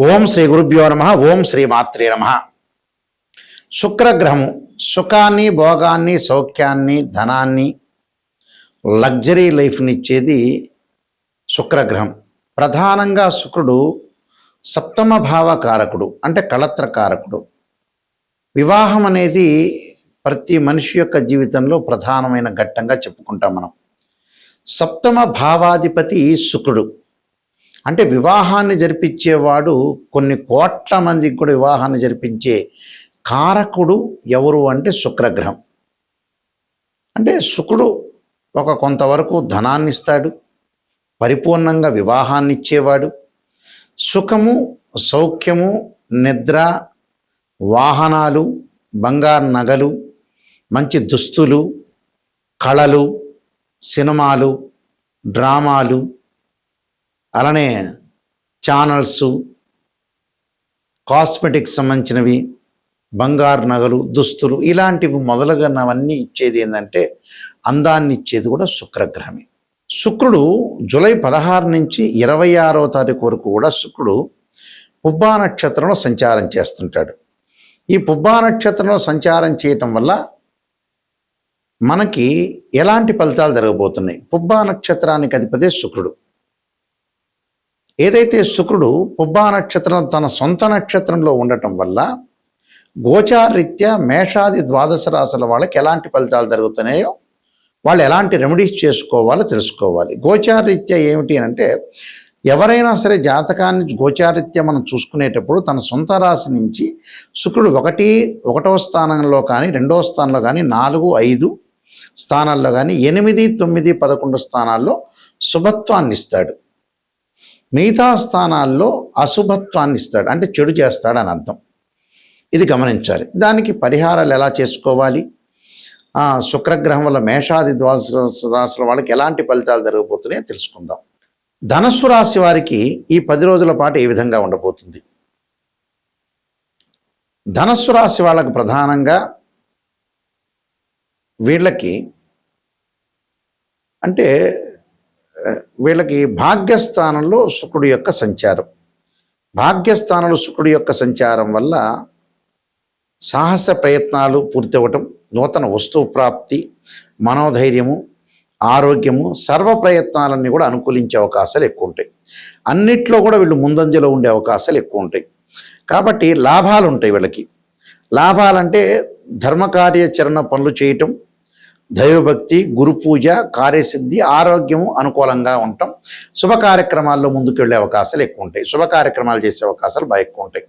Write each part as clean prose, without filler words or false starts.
ఓం శ్రీ గురుభ్యో నమః. ఓం శ్రీ మాత్రే నమః. శుక్రగ్రహము సుఖాన్ని, భోగాన్ని, సౌఖ్యాన్ని, ధనాన్ని, లగ్జరీ లైఫ్ని ఇచ్చేది శుక్రగ్రహం. ప్రధానంగా శుక్రుడు సప్తమ భావకారకుడు, అంటే కళత్రకారకుడు. వివాహం అనేది ప్రతి మనిషి యొక్క జీవితంలో ప్రధానమైన ఘట్టంగా చెప్పుకుంటాం మనం. సప్తమ భావాధిపతి శుక్రుడు, అంటే వివాహాన్ని జరిపించేవాడు. కొన్ని కోట్ల మందికి కూడా వివాహాన్ని జరిపించే కారకుడు ఎవరు అంటే శుక్రగ్రహం. అంటే శుక్రుడు కొంతవరకు ధనాన్ని ఇస్తాడు, పరిపూర్ణంగా వివాహాన్ని ఇచ్చేవాడు. సుఖము, సౌఖ్యము, నిద్ర, వాహనాలు, బంగారు నగలు, మంచి దుస్తులు, కళలు, సినిమాలు, డ్రామాలు, అలానే ఛానల్స్, కాస్మెటిక్స్ సంబంధించినవి, బంగారు నగలు, దుస్తులు, ఇలాంటివి మొదలుగానవన్నీ ఇచ్చేది ఏంటంటే అందాన్ని ఇచ్చేది కూడా శుక్రగ్రహమే. శుక్రుడు జూలై 16 నుంచి 26వ తారీఖు వరకు కూడా శుక్రుడు పుబ్బా నక్షత్రంలో సంచారం చేస్తుంటాడు. ఈ పుబ్బా నక్షత్రంలో సంచారం చేయటం వల్ల మనకి ఎలాంటి ఫలితాలు జరగబోతున్నాయి? పుబ్బా నక్షత్రానికి అధిపతి శుక్రుడు. ఏదైతే శుక్రుడు పుబ్బా నక్షత్రం తన సొంత నక్షత్రంలో ఉండటం వల్ల గోచారరీత్యా మేషాది ద్వాదశ రాశుల వాళ్ళకి ఎలాంటి ఫలితాలు జరుగుతున్నాయో, వాళ్ళు ఎలాంటి రెమెడీస్ చేసుకోవాలో తెలుసుకోవాలి. గోచారరీత్యా ఏమిటి అంటే, ఎవరైనా సరే జాతకాన్ని గోచారరీత్యా మనం చూసుకునేటప్పుడు తన సొంత రాశి నుంచి శుక్రుడు ఒకటవ స్థానంలో కానీ, 2వ స్థానంలో కానీ, 4, 5 స్థానాల్లో కానీ, 8, 9, 11 స్థానాల్లో శుభత్వాన్ని ఇస్తాడు. మిగతా స్థానాల్లో అశుభత్వాన్ని ఇస్తాడు, అంటే చెడు చేస్తాడని అర్థం. ఇది గమనించాలి. దానికి పరిహారాలు ఎలా చేసుకోవాలి? శుక్రగ్రహం వల్ల మేషాది ద్వాదశ రాశుల వాళ్ళకి ఎలాంటి ఫలితాలు జరగబోతున్నాయో తెలుసుకుందాం. ధనస్సు రాశి వారికి ఈ 10 రోజుల పాటు ఏ విధంగా ఉండబోతుంది? ధనస్సు రాశి వాళ్ళకు ప్రధానంగా వీళ్ళకి భాగ్యస్థానంలో శుక్రుడి యొక్క సంచారం. భాగ్యస్థానంలో శుక్రుడి యొక్క సంచారం వల్ల సాహస ప్రయత్నాలు పూర్తి అవ్వటం, నూతన వస్తువు ప్రాప్తి, మనోధైర్యము, ఆరోగ్యము, సర్వ ప్రయత్నాలన్నీ కూడా అనుకూలించే అవకాశాలు ఎక్కువ ఉంటాయి. అన్నిట్లో కూడా వీళ్ళు ముందంజలో ఉండే అవకాశాలు ఎక్కువ ఉంటాయి. కాబట్టి లాభాలు ఉంటాయి వీళ్ళకి. లాభాలంటే ధర్మకార్యాచరణ పనులు చేయటం, దైవభక్తి, గురు పూజ, కార్యసిద్ధి, ఆరోగ్యము అనుకూలంగా ఉండటం, శుభ కార్యక్రమాల్లో ముందుకు వెళ్ళే అవకాశాలు ఎక్కువ ఉంటాయి. శుభ కార్యక్రమాలు చేసే అవకాశాలు బాగా ఎక్కువ ఉంటాయి.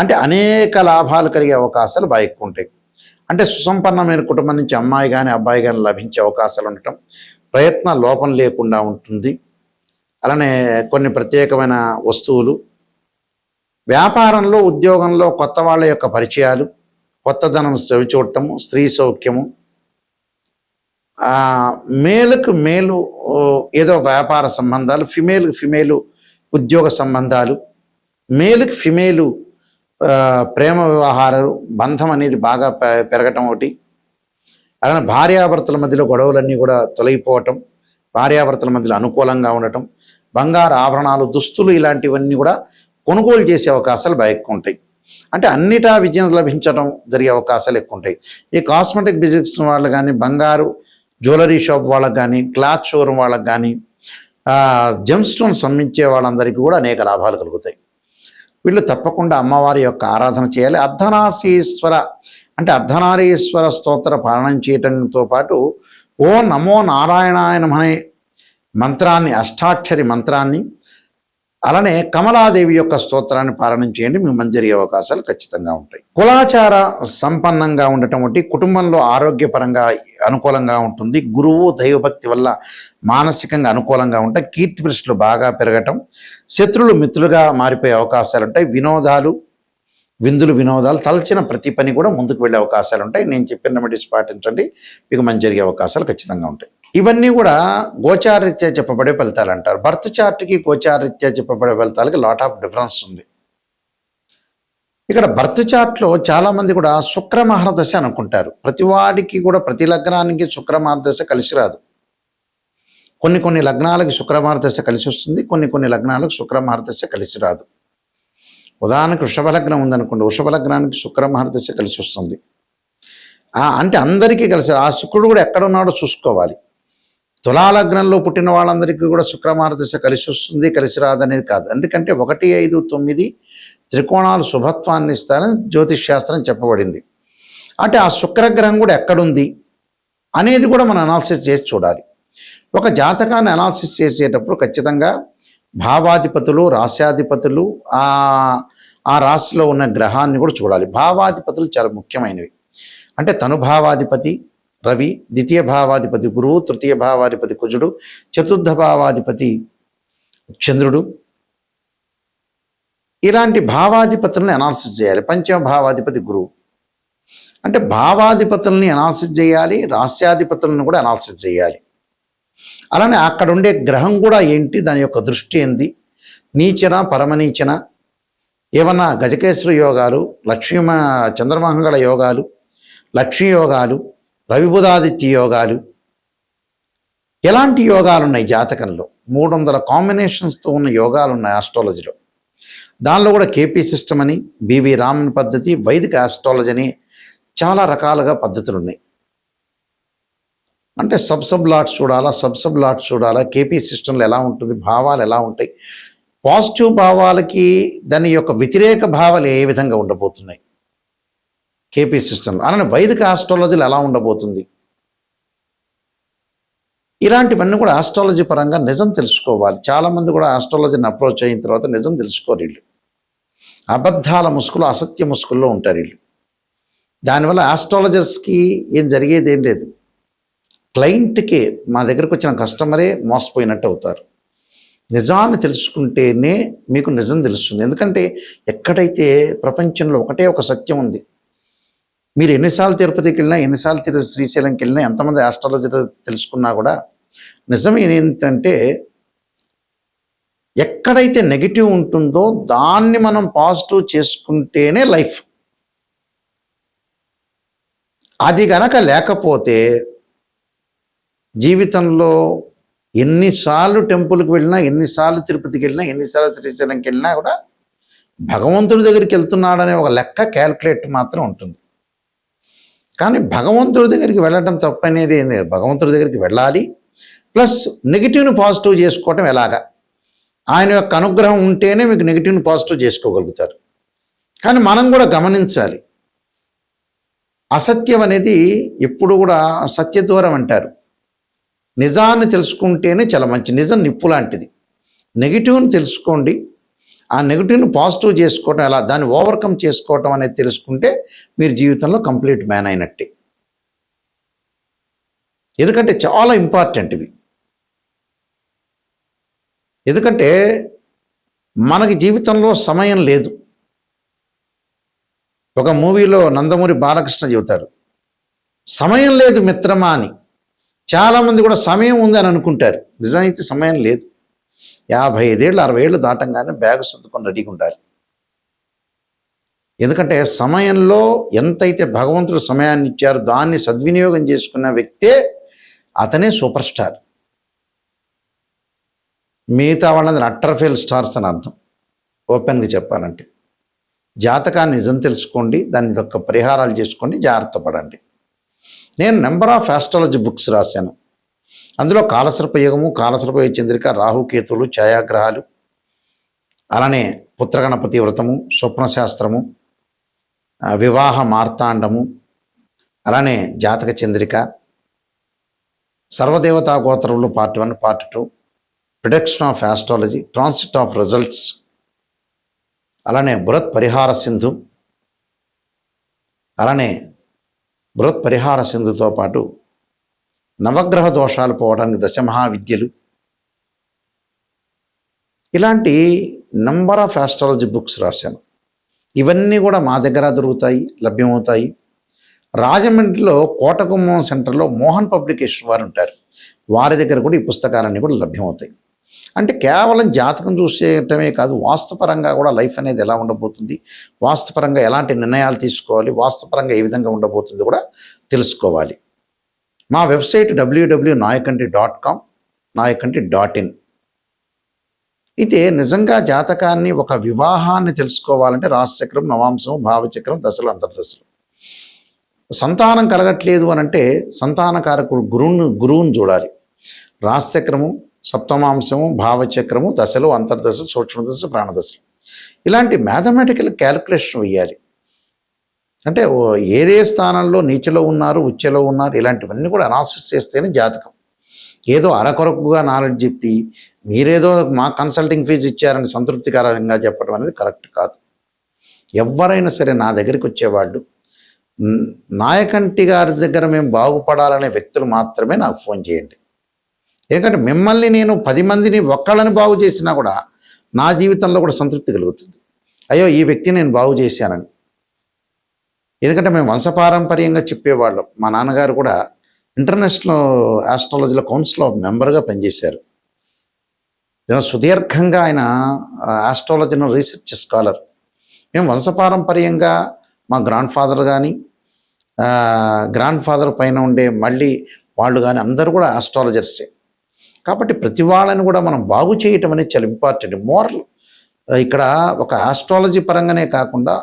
అంటే అనేక లాభాలు కలిగే అవకాశాలు బాగా ఎక్కువ ఉంటాయి. అంటే సుసంపన్నమైన కుటుంబం నుంచి అమ్మాయి కానీ అబ్బాయి కానీ లభించే అవకాశాలు ఉండటం, ప్రయత్న లోపం లేకుండా ఉంటుంది. అలానే కొన్ని ప్రత్యేకమైన వస్తువులు, వ్యాపారంలో, ఉద్యోగంలో కొత్త వాళ్ళ యొక్క పరిచయాలు, కొత్త ధనం చవిచూడటము, స్త్రీ సౌఖ్యము, మేలుకు మేలు ఏదో వ్యాపార సంబంధాలు, ఫిమేలు ఉద్యోగ సంబంధాలు, మేలుకి ఫిమేలు ప్రేమ వ్యవహారాలు, బంధం అనేది బాగా పెరగటం ఒకటి. అలానే భార్యాభర్తల మధ్యలో గొడవలన్నీ కూడా తొలగిపోవటం, భార్యాభర్తల మధ్యలో అనుకూలంగా ఉండటం, బంగారు ఆభరణాలు, దుస్తులు, ఇలాంటివన్నీ కూడా కొనుగోలు చేసే అవకాశాలు బాగా ఎక్కువ ఉంటాయి. అంటే అన్నిటా విజయం లభించడం జరిగే అవకాశాలు ఎక్కువ ఉంటాయి. ఈ కాస్మెటిక్ బిజినెస్ వాళ్ళు కానీ, బంగారు జ్యువెలరీ షాప్ వాళ్ళకి కానీ, క్లాత్ షోరూమ్ వాళ్ళకి కానీ, జెమ్ స్టోన్స్ అమ్మించే వాళ్ళందరికీ కూడా అనేక లాభాలు కలుగుతాయి. వీళ్ళు తప్పకుండా అమ్మవారి యొక్క ఆరాధన చేయాలి. అర్ధనారీశ్వర స్తోత్ర పాలనం చేయటంతో పాటు ఓ నమో నారాయణాయ నమః అనే మంత్రాన్ని, అష్టాక్షరి మంత్రాన్ని, అలానే కమలాదేవి యొక్క స్తోత్రాన్ని పాలన చేయండి. మీకు మంచి జరిగే అవకాశాలు ఖచ్చితంగా ఉంటాయి. కులాచార సంపన్నంగా ఉండటం ఒకటి, కుటుంబంలో ఆరోగ్యపరంగా అనుకూలంగా ఉంటుంది. గురువు, దైవభక్తి వల్ల మానసికంగా అనుకూలంగా ఉంటాయి. కీర్తి ప్రతిష్టలు బాగా పెరగటం, శత్రులు మిత్రులుగా మారిపోయే అవకాశాలు ఉంటాయి. వినోదాలు, తలచిన ప్రతి పని కూడా ముందుకు వెళ్ళే అవకాశాలు ఉంటాయి. నేను చెప్పిన రెమెడీస్ పాటించండి, మీకు మంచి జరిగే అవకాశాలు ఖచ్చితంగా ఉంటాయి. ఇవన్నీ కూడా గోచారరీత్యా చెప్పబడే ఫలితాలు అంటారు. బర్త్ చార్ట్కి గోచారరీత్యా చెప్పబడే ఫలితాలకి లాట్ ఆఫ్ డిఫరెన్స్ ఉంది. ఇక్కడ బర్త్ చార్ట్లో చాలామంది కూడా శుక్ర మహర్దశ అనుకుంటారు. ప్రతి వాడికి కూడా, ప్రతి లగ్నానికి శుక్ర మహర్దశ కలిసి రాదు. కొన్ని లగ్నాలకు శుక్ర మహర్దశ కలిసి వస్తుంది, కొన్ని లగ్నాలకు శుక్ర మహర్దశ కలిసి రాదు. ఉదాహరణకు వృషభ లగ్నం ఉందనుకోండి, వృషభ లగ్నానికి శుక్ర మహర్దశ కలిసి వస్తుంది. అంటే అందరికీ కలిసి ఆ శుక్రుడు కూడా ఎక్కడ ఉన్నాడో చూసుకోవాలి. తులాలగ్నంలో పుట్టిన వాళ్ళందరికీ కూడా శుక్ర మహర్దశ కలిసి వస్తుంది, కలిసి రాదనేది కాదు. ఎందుకంటే 1, 5, 9 త్రికోణాలు శుభత్వాన్ని ఇస్తారని జ్యోతిష్ శాస్త్రం చెప్పబడింది. అంటే ఆ శుక్రగ్రహం కూడా ఎక్కడుంది అనేది కూడా మనం అనాలిసిస్ చేసి చూడాలి. ఒక జాతకాన్ని అనాలిసిస్ చేసేటప్పుడు ఖచ్చితంగా భావాధిపతులు, రాశ్యాధిపతులు, ఆ రాశిలో ఉన్న గ్రహాన్ని కూడా చూడాలి. భావాధిపతులు చాలా ముఖ్యమైనవి. అంటే తనుభావాధిపతి రవి, ద్వితీయ భావాధిపతి గురువు, తృతీయ భావాధిపతి కుజుడు, చతుర్థ భావాధిపతి చంద్రుడు. ఇలాంటి భావాధిపతుల్ని అనాలిసిస్ చేయాలి. పంచమ భావాధిపతి గురువు. అంటే భావాధిపతుల్ని అనాలిసిస్ చేయాలి, రాస్యాధిపతులను కూడా అనాలిసిస్ చేయాలి. అలానే అక్కడ ఉండే గ్రహం కూడా ఏంటి, దాని యొక్క దృష్టి ఏంది, నీచన పరమనీచన, ఏమన్నా గజకేశ్వర యోగాలు, చంద్రమంగళ యోగాలు, లక్ష్మీ యోగాలు, రవిబుధాదిత్య యోగాలు, ఎలాంటి యోగాలు ఉన్నాయి జాతకంలో. 300 కాంబినేషన్స్తో ఉన్న యోగాలు ఉన్నాయి ఆస్ట్రాలజీలో. దానిలో కూడా కేపీ సిస్టమ్ అని, బివి రామన్ పద్ధతి, వైదిక ఆస్ట్రాలజీ అని చాలా రకాలుగా పద్ధతులు ఉన్నాయి. అంటే సబ్ లాట్స్ చూడాలా, కేపీ సిస్టంలో ఎలా ఉంటుంది, భావాలు ఎలా ఉంటాయి, పాజిటివ్ భావాలకి దాని యొక్క వ్యతిరేక భావాలు ఏ విధంగా ఉండబోతున్నాయి కేపీ సిస్టంలో, అలానే వైదిక ఆస్ట్రాలజీలో ఎలా ఉండబోతుంది, ఇలాంటివన్నీ కూడా ఆస్ట్రాలజీ పరంగా నిజం తెలుసుకోవాలి. చాలామంది కూడా ఆస్ట్రాలజీని అప్రోచ్ అయిన తర్వాత నిజం తెలుసుకోరు. వీళ్ళు అబద్ధాల ముసుగులు, అసత్య ముసుగుల్లో ఉంటారు వీళ్ళు. దానివల్ల ఆస్ట్రాలజర్స్కి ఏం జరిగేది ఏం లేదు. క్లయింట్కి, మా దగ్గరకు వచ్చిన కస్టమరే మోసపోయినట్టు అవుతారు. నిజాన్ని తెలుసుకుంటేనే మీకు నిజం తెలుస్తుంది. ఎందుకంటే ఎక్కడైతే ప్రపంచంలో ఒకటే ఒక సత్యం ఉంది. మీరు ఎన్నిసార్లు తిరుపతికి వెళ్ళినా, ఎన్నిసార్లు శ్రీశైలంకి వెళ్ళినా, ఎంతమంది ఆస్ట్రాలజీ తెలుసుకున్నా కూడా నిజం ఏంటంటే ఎక్కడైతే నెగిటివ్ ఉంటుందో దాన్ని మనం పాజిటివ్ చేసుకుంటేనే లైఫ్. అది గనక లేకపోతే జీవితంలో ఎన్నిసార్లు టెంపుల్కి వెళ్ళినా, ఎన్నిసార్లు తిరుపతికి వెళ్ళినా, ఎన్నిసార్లు శ్రీశైలంకి వెళ్ళినా కూడా భగవంతుడి దగ్గరికి వెళ్తున్నాడనే ఒక లెక్క క్యాల్కులేట్ మాత్రం ఉంటుంది. కానీ భగవంతుడి దగ్గరికి వెళ్ళడం తప్పనేది ఏంది, భగవంతుడి దగ్గరికి వెళ్ళాలి, ప్లస్ నెగిటివ్ని పాజిటివ్ చేసుకోవటం ఎలాగా. ఆయన యొక్క అనుగ్రహం ఉంటేనే మీకు నెగిటివ్ని పాజిటివ్ చేసుకోగలుగుతారు. కానీ మనం కూడా గమనించాలి, అసత్యం అనేది ఎప్పుడు కూడా సత్యదూరం అంటారు. నిజాన్ని తెలుసుకుంటేనే చాలా మంచి. నిజం నిప్పు లాంటిది. నెగిటివ్ని తెలుసుకోండి, ఆ నెగిటివ్ని పాజిటివ్ చేసుకోవటం ఎలా, దాన్ని ఓవర్కమ్ చేసుకోవటం అనేది తెలుసుకుంటే మీరు జీవితంలో కంప్లీట్ మ్యాన్ అయినట్టే. ఎందుకంటే చాలా ఇంపార్టెంట్ ఇవి. ఎందుకంటే మనకి జీవితంలో సమయం లేదు. ఒక మూవీలో నందమూరి బాలకృష్ణ చెబుతాడు, సమయం లేదు మిత్రమా అని. చాలామంది కూడా సమయం ఉంది అని అనుకుంటారు, నిజానికి సమయం లేదు. 55 ఏళ్ళు 60 ఏళ్ళు దాటంగానే బ్యాగ్ సర్దుకొని రెడీగా ఉండాలి. ఎందుకంటే సమయంలో ఎంతైతే భగవంతుడు సమయాన్ని ఇచ్చారో దాన్ని సద్వినియోగం చేసుకున్న వ్యక్తే అతనే సూపర్ స్టార్. మిగతా వాళ్ళందరూ అట్టర్ఫెయిల్ స్టార్స్ అని అర్థం. ఓపెన్గా చెప్పాలంటే జాతకాన్ని నిజం తెలుసుకోండి, దాని యొక్క పరిహారాలు చేసుకోండి, జాగ్రత్త పడండి. నేను నెంబర్ ఆఫ్ ఆస్ట్రాలజీ బుక్స్ రాశాను. అందులో కాలసర్ప యుగము, కాలసర్ప చంద్రిక, రాహుకేతువులు, ఛాయాగ్రహాలు, అలానే పుత్రగణపతి వ్రతము, స్వప్నశాస్త్రము, వివాహ మార్తాండము, అలానే జాతక చంద్రిక, సర్వదేవతా గోత్రములు part 1, part 2, prediction of astrology, transit of results, అలానే బృహత్ పరిహార సింధు, అలానే బృహత్ పరిహార సింధుతో పాటు నవగ్రహ దోషాలు పోవడానికి దశమహావిద్యలు, ఇలాంటి నంబర్ ఆఫ్ ఆస్ట్రాలజీ బుక్స్ రాశాను. ఇవన్నీ కూడా మా దగ్గర దొరుకుతాయి, లభ్యమవుతాయి. రాజమండ్రిలో కోటగుమ్మం సెంటర్లో మోహన్ పబ్లికేషన్ వారు ఉంటారు, వారి దగ్గర కూడా ఈ పుస్తకాలన్నీ కూడా లభ్యమవుతాయి. అంటే కేవలం జాతకం చూసేయటమే కాదు, వాస్తుపరంగా కూడా లైఫ్ అనేది ఎలా ఉండబోతుంది, వాస్తుపరంగా ఎలాంటి నిర్ణయాలు తీసుకోవాలి, వాస్తుపరంగా ఏ విధంగా ఉండబోతుంది కూడా తెలుసుకోవాలి. మా వెబ్సైట్ www.nayakanti.com, nayakanti.in. అయితే నిజంగా జాతకాన్ని ఒక వివాహాన్ని తెలుసుకోవాలంటే రాశిచక్రం, నవాంశం, భావచక్రం, దశలు, అంతర్దశలు. సంతానం కలగట్లేదు అని అంటే సంతానకారకుడు గురువుని చూడాలి. రాశిచక్రము, సప్తమాంశము, భావచక్రము, దశలు, అంతర్దశ, సూక్ష్మదశ, ప్రాణదశలు, ఇలాంటి మ్యాథమెటికల్ క్యాలిక్యులేషన్ వేయాలి. అంటే ఏదే స్థానంలో నీచలో ఉన్నారు, ఉచ్చలో ఉన్నారు, ఇలాంటివన్నీ కూడా అనాలిసిస్ చేస్తేనే జాతకం. ఏదో అరకొరకుగా నాలెడ్జ్ చెప్పి మీరేదో మా కన్సల్టింగ్ ఫీజు ఇచ్చారని సంతృప్తికరంగా చెప్పడం అనేది కరెక్ట్ కాదు. ఎవరైనా సరే నా దగ్గరికి వచ్చేవాళ్ళు నాయకంటి గారి దగ్గర మేము బాగుపడాలనే వ్యక్తులు మాత్రమే నాకు ఫోన్ చేయండి. ఎందుకంటే మిమ్మల్ని నేను 10 మందిని ఒక్కళ్ళని బాగు చేసినా కూడా నా జీవితంలో కూడా సంతృప్తి కలుగుతుంది. అయ్యో ఈ వ్యక్తిని నేను బాగు చేశానని. ఎందుకంటే మేము వంశపారంపర్యంగా చెప్పేవాళ్ళం. మా నాన్నగారు కూడా ఇంటర్నేషనల్ ఆస్ట్రాలజీలో కౌన్సిల్ ఆఫ్ మెంబర్గా పనిచేశారు. సుదీర్ఘంగా ఆయన ఆస్ట్రాలజీలో రీసెర్చ్ స్కాలర్. మేము వంశపారంపర్యంగా మా గ్రాండ్ ఫాదర్ పైన ఉండే మళ్ళీ వాళ్ళు కానీ అందరూ కూడా ఆస్ట్రాలజర్సే. కాబట్టి ప్రతి వాళ్ళని కూడా మనం బాగు చేయటం అనేది చాలా ఇంపార్టెంట్. మోరల్ ఇక్కడ ఒక ఆస్ట్రాలజీ పరంగానే కాకుండా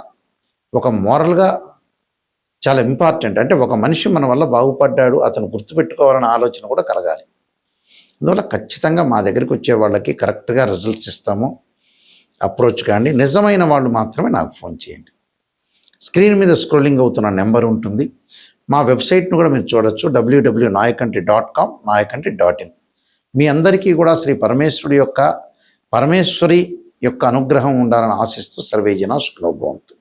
ఒక మోరల్గా చాలా ఇంపార్టెంట్. అంటే ఒక మనిషి మన వల్ల బాగుపడ్డాడు, అతను గుర్తుపెట్టుకోవాలనే ఆలోచన కూడా కలగాలి. అందువల్ల ఖచ్చితంగా మా దగ్గరికి వచ్చే వాళ్ళకి కరెక్ట్గా రిజల్ట్స్ ఇస్తాము. అప్రోచ్ కాండి. నిజమైన వాళ్ళు మాత్రమే నాకు ఫోన్ చేయండి. స్క్రీన్ మీద స్క్రోలింగ్ అవుతున్న నెంబర్ ఉంటుంది. మా వెబ్సైట్ను కూడా మీరు చూడొచ్చు, www.nayakanti.com, nayakanti.in. మీ అందరికీ కూడా శ్రీ పరమేశ్వరి యొక్క అనుగ్రహం ఉండాలని ఆశిస్తూ సర్వేజన సుఖినో భవంతు.